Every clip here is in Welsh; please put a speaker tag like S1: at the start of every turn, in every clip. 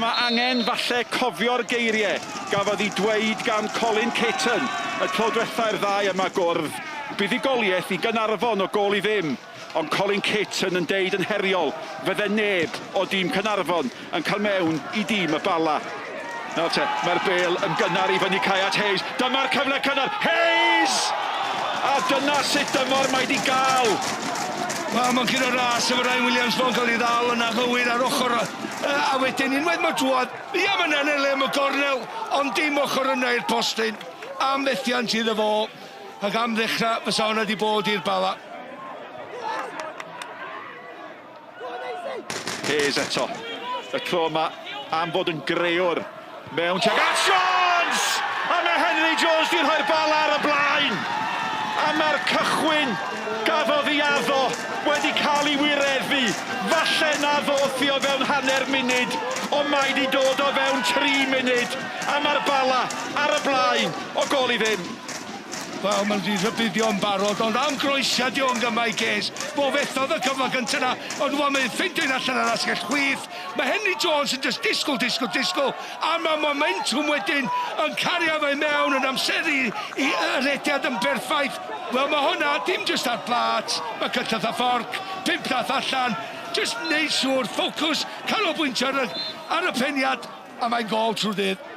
S1: mae angen falle cofio'r geiriau gafodd ei dweud gan Colin Kitton y tro diwethaf i'r ddau yma gwrdd. Buddigoliaeth i Gaernarfon o gol i ddim, ond Colin Kitton yn deud yn heriol fydde neb o dîm Caernarfon yn cael mewn i dîm y Bala. Nawr te, mae'r bêl yn gynnar i fyny Kayat Hayes. Dyma'r cyfle cynnar, Hayes! A dyna sut dymor mae wedi gael.
S2: Wel, mae'n cyn o ras efo Ryan Williams fo'n cael ei ddal yn aghywir ar ochr. A wedyn, unwaith mae drwad, ia mae'n ennill le am y gornel, ond dim ochr yna i'r postyn. Am methiant iddo fo, ac am ddechrau fysa hwnna wedi bod i'r Bala.
S1: Hayes eto. Y tro yma am fod yn grewr. Mewn tuag at Jones! A mae Henry Jones di rhoi'r Bala ar y blaen. A mae'r cychwyn gafodd ei addo wedi cael ei wireddu. Falle na ddoth i o fewn hanner munud, ond mae wedi dod o fewn 3 munud. A mae'r Bala ar y blaen o gol i ddim.
S2: Wel, mae'n wedi rhybuddio yn barod, ond am groesiad i o'n gyma i ges. Fo fethodd y cyfle gyntaf yna, ond mae'n ffeindio allan ar asgell chwith. Mae Henry Jones yn just disgwyl, a mae momentum wedyn yn cario fe mewn yn amseru i rediad yn berffaith. Wel, mae hwnna dim just ar blat, mae cylleth a fforc, 5 nath allan, just neud siŵr, ffocws, canolbwyntio ar y peniad, a mae'n gol trwy dydd.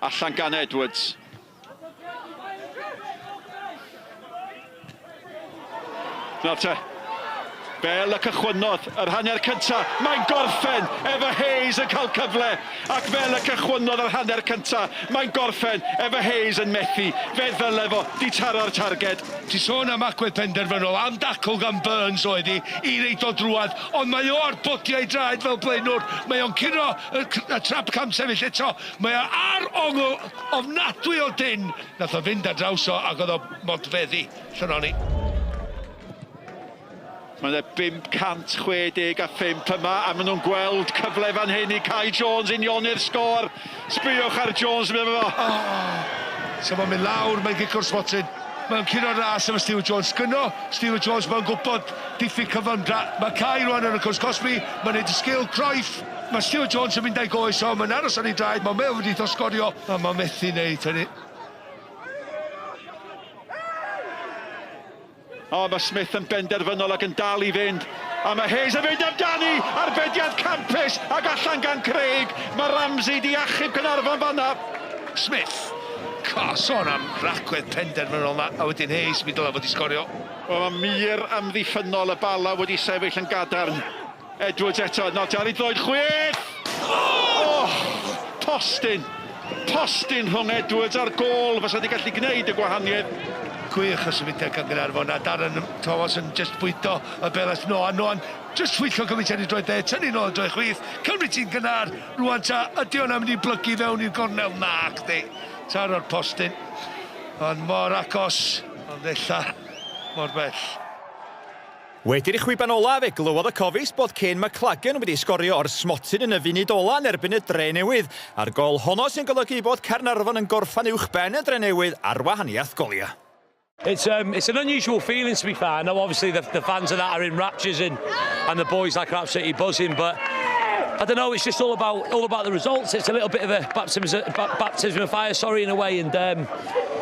S1: Allan gan Edwards. Nawr te, Bell y cychwynodd, yr hanner cynta, mae'n gorffen efo Hayes yn cael cyfle, ac fel y cychwynodd yr hanner cynta, mae'n gorffen efo Hayes yn methu, fe ddyle fo di taro'r targed.
S2: Ti sôn am agwedd penderfynol, am dacl gan Burns oedd i reid o drwad, ond mae o ar botiau draed fel blaenwr, mae o'n curo y trap cam sefyll eto, mae o ar ongl ofnadwy o dyn, nath o fynd ar draws o ac oedd o modfeddi, Llanoni.
S1: Mae'n 565 yma, a maen nhw'n gweld cyfle fan hyn i Kai Jones unioni'r sgôr. Sbiwch ar Jones yn efo fo.
S2: So mae'n mynd lawr, mae'n gicwr smotin. Mae'n cyn o'r ras efo Stewart Jones. Gynno, Stewart Jones mae'n gwybod diffyg cyfyndra. Mae Kai rwan yn y cwrs Cosby, mae'n neud y sgil Cruyff. Mae Stewart Jones yn mynd a'i goes o, mae'n aros ar ei draed, mae'n meddwl wedi ddosgorio, a mae'n methu neud hynny.
S1: O, mae Smith yn benderfynol ac yn dal i fynd. A mae Hayes yn fynd amdani, arbediad campus ac allan gan Craig. Mae Ramsey di achub Caernarfon fanna.
S2: Smith, sôn am ragwedd penderfynol na, a wedyn Hayes mi dylai fod i sgorio.
S1: O, mae mir amddiffynol y Bala wedi sefyll yn gadarn. Edwards eto, not ar ei ddod chwith! Postyn rhwng Edwards a'r gol, fysa wedi gallu gwneud y gwahaniaeth.
S2: Gwych o symudiad gan Gaernarfon, a Darren Thomas yn just bwydo y belas Noan just chwytho cymaint i droed tynnu nôl droi chwith, cymryd ti'n gynnar, rwan ta, ydy hwnna mynd i blygu fewn i'r gornel, nac di, taro'r postyn, ond mor agos, ond ella, mor bell.
S3: Wedi'r chwiban olaf, fe glywodd y cofis bod Kane McLagan wedi sgorio o'r smotyn yn y funud ola yn erbyn y Dre Newydd, a'r gol honno sy'n golygu bod Caernarfon yn gorffan uwchben y Dre Newydd ar wahaniaeth golia.
S4: It's an unusual feeling, to be fair. I know obviously the fans of that are in raptures and the boys like are absolutely buzzing, but I don't know, it's just all about the results. It's a little bit of a baptism of fire, sorry, in a way, and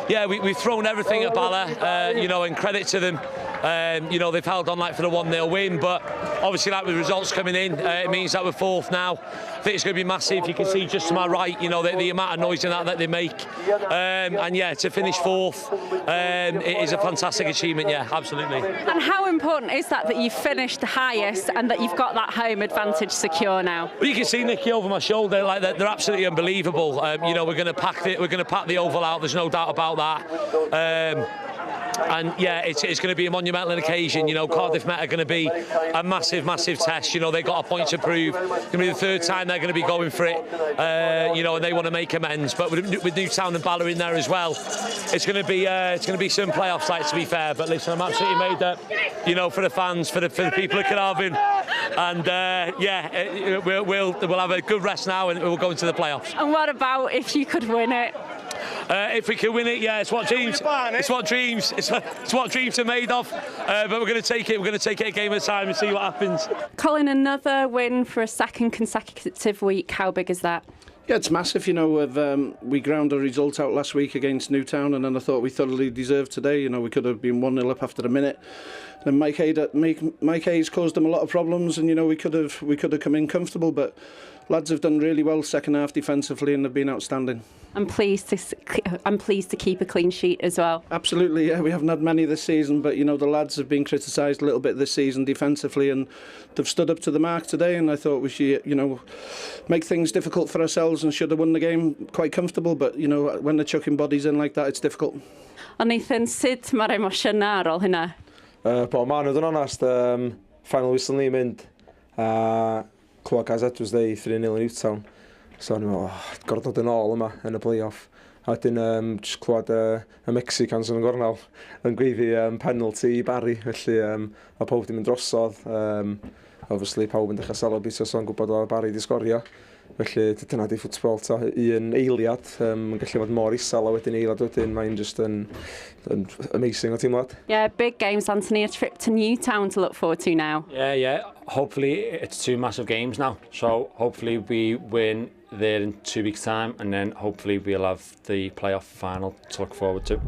S4: yeah, we've thrown everything at Bala, you know, and credit to them. You know, they've held on like for the 1-0 win, but obviously like with results coming in, it means that we're 4th now. I think it's going to be massive. You can see just to my right, you know, the amount of noise in that they make. And yeah, to finish 4th, it is a fantastic achievement, yeah, absolutely.
S5: And how important is that you've finished the highest and that you've got that home advantage secure now?
S4: Well, you can see Nicky over my shoulder, like they're absolutely unbelievable. You know, we're going to pack the Oval out. There's no doubt about that. And yeah, it's going to be a monumental occasion. You know, Cardiff Met are going to be a massive test. You know, they've got a point to prove. It's going to be the 3rd time they're going to be going for it. You know, and they want to make amends. But with Newtown and Bala in there as well, it's going to be some playoff sites, to be fair. But listen, I'm absolutely made up. You know, for the fans, for the people of Caernarfon, and yeah, we'll have a good rest now, and we'll go into the playoffs.
S5: And what about if you could win it?
S4: If we can win it, yeah, it's what dreams. It's what dreams. It's what dreams are made of. But we're going to take it. We're going to take it a game at a time and see what happens.
S5: Colin, another win for a second consecutive week. How big is that?
S6: Yeah, it's massive. You know, we ground a result out last week against Newtown, and then I thought we thoroughly deserved today. You know, we could have been 1-0 up after a minute. Then Mike Hayes caused them a lot of problems, and you know we could have come in comfortable, but lads have done really well second half defensively, and they've been outstanding.
S5: I'm pleased to keep a clean sheet as well.
S6: Absolutely, yeah. We haven't had many this season, but you know the lads have been criticised a little bit this season defensively, and they've stood up to the mark today. And I thought we should, you know, make things difficult for ourselves, and should have won the game quite comfortable. But you know, when they're chucking bodies in like that, it's difficult.
S5: Ond Nathan, sut mae'r emosiwn na ar ôl hynna?
S7: Bo man yn onest, final whistle ni'n mynd, clywed Gaz Edwards dweud 3-0 yn Newtown. So ni'n meddwl, gorfod dod yn ôl yma yn y play-off. A wedyn just clywed y Mexicans yn y gornel yn gweiddi penalty i Barry, felly a pawb di mynd drosodd. Obviously pawb yn dechrau celebrate os o'n gwybod o Barry di sgorio. Felly dyna di ffwtbol, un eiliad, yn gallu bod mor isel a wedyn eiliad wedyn, mae'n just yn amazing o teimlad.
S5: Yeah, big games, Anthony, a trip to Newtown to look forward to now.
S8: Yeah. Hopefully it's 2 massive games now. So hopefully we win there in 2 weeks' time, and then hopefully we'll have the playoff final to look forward to.